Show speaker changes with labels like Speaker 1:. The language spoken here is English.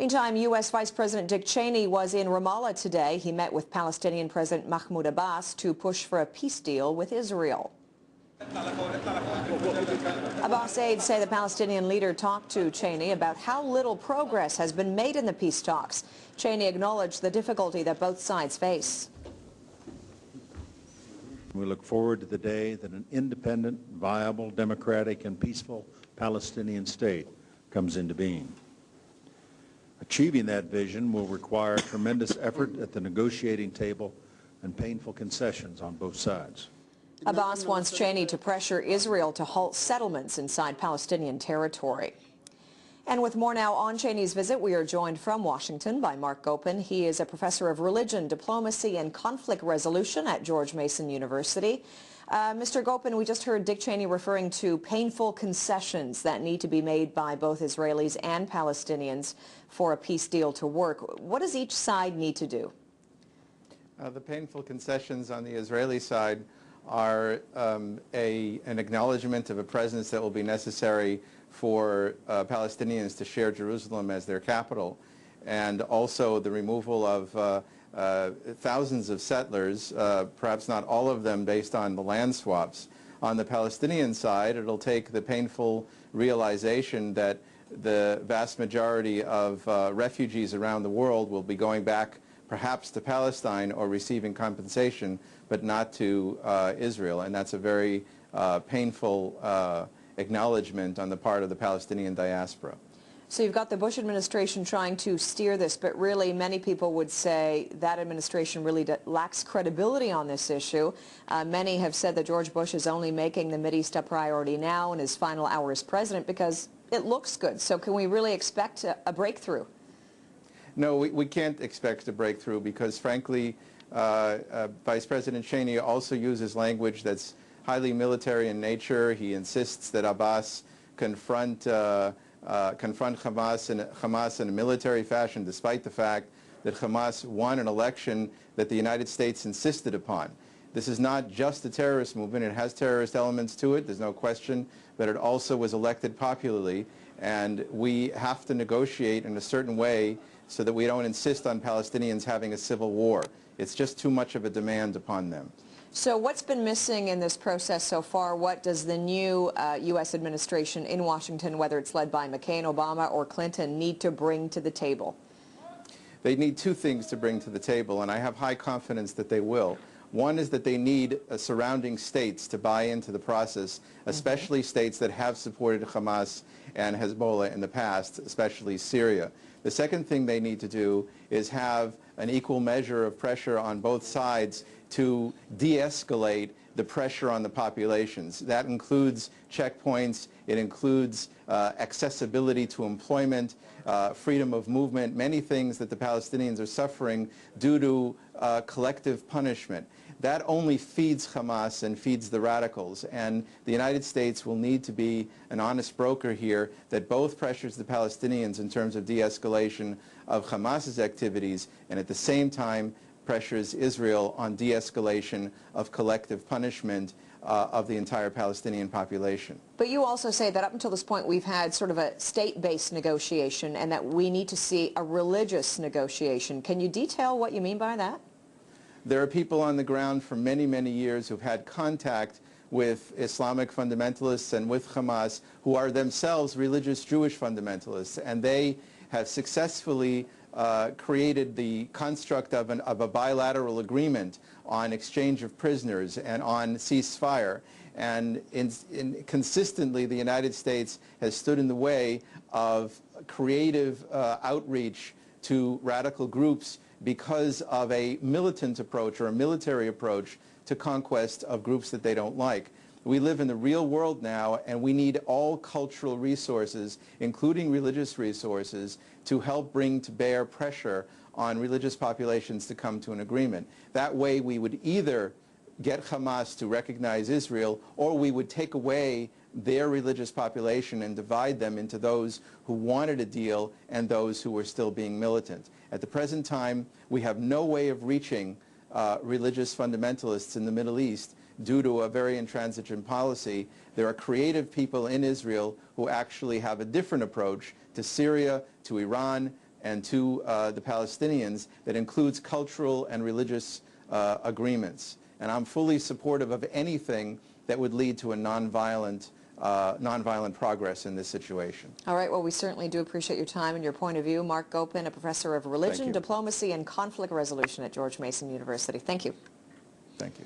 Speaker 1: Meantime, U.S. Vice President Dick Cheney was in Ramallah today. He met with Palestinian President Mahmoud Abbas to push for a peace deal with Israel. Abbas aides say the Palestinian leader talked to Cheney about how little progress has been made in the peace talks. Cheney acknowledged the difficulty that both sides face.
Speaker 2: We look forward to the day that an independent, viable, democratic, and peaceful Palestinian state comes into being. Achieving that vision will require tremendous effort at the negotiating table and painful concessions on both sides.
Speaker 1: Abbas wants Cheney to pressure Israel to halt settlements inside Palestinian territory. And with more now on Cheney's visit, we are joined from Washington by Marc Gopin. He is a professor of religion, diplomacy, and conflict resolution at George Mason University. Mr. Gopin, we just heard Dick Cheney referring to painful concessions that need to be made by both Israelis and Palestinians for a peace deal to work. What does each side need to do?
Speaker 3: The painful concessions on the Israeli side are an acknowledgement of a presence that will be necessary for Palestinians to share Jerusalem as their capital, and also the removal of thousands of settlers, perhaps not all of them based on the land swaps. On the Palestinian side, it'll take the painful realization that the vast majority of refugees around the world will be going back perhaps to Palestine or receiving compensation, but not to Israel, and that's a very painful acknowledgement on the part of the Palestinian diaspora.
Speaker 1: So you've got the Bush administration trying to steer this, but really many people would say that administration really lacks credibility on this issue. Many have said that George Bush is only making the Mideast a priority now in his final hour as president because it looks good. So can we really expect a breakthrough?
Speaker 3: No, we can't expect a breakthrough because, frankly, Vice President Cheney also uses language that's highly military in nature. He insists that Abbas confront Hamas in a military fashion, despite the fact that Hamas won an election that the United States insisted upon. This is not just a terrorist movement. It has terrorist elements to it, there's no question, but it also was elected popularly, and we have to negotiate in a certain way so that we don't insist on Palestinians having a civil war. It's just too much of a demand upon them.
Speaker 1: So what's been missing in this process so far? What does the new U.S. administration in Washington, whether it's led by McCain, Obama, or Clinton, need to bring to the table?
Speaker 3: They need two things to bring to the table, and I have high confidence that they will. One is that they need surrounding states to buy into the process, especially states that have supported Hamas and Hezbollah in the past, especially Syria. The second thing they need to do is have an equal measure of pressure on both sides to de-escalate the pressure on the populations. That includes checkpoints, it includes accessibility to employment, freedom of movement, many things that the Palestinians are suffering due to collective punishment. That only feeds Hamas and feeds the radicals, and the United States will need to be an honest broker here that both pressures the Palestinians in terms of de-escalation of Hamas's activities and at the same time pressures Israel on de-escalation of collective punishment of the entire Palestinian population.
Speaker 1: But you also say that up until this point we've had sort of a state-based negotiation and that we need to see a religious negotiation. Can you detail what you mean by that?
Speaker 3: There are people on the ground for many, many years who've had contact with Islamic fundamentalists and with Hamas who are themselves religious Jewish fundamentalists, and they have successfully created the construct of a bilateral agreement on exchange of prisoners and on ceasefire. And consistently, the United States has stood in the way of creative outreach to radical groups because of a militant approach or a military approach to conquest of groups that they don't like. We live in the real world now, and we need all cultural resources, including religious resources, to help bring to bear pressure on religious populations to come to an agreement. That way we would either get Hamas to recognize Israel, or we would take away their religious population and divide them into those who wanted a deal and those who were still being militant. At the present time, we have no way of reaching religious fundamentalists in the Middle East due to a very intransigent policy. There are creative people in Israel who actually have a different approach to Syria, to Iran, and to the Palestinians that includes cultural and religious agreements. And I'm fully supportive of anything that would lead to a nonviolent progress in this situation.
Speaker 1: All right, well, we certainly do appreciate your time and your point of view. Marc Gopin, a professor of religion, diplomacy, and conflict resolution at George Mason University. Thank you.
Speaker 3: Thank you.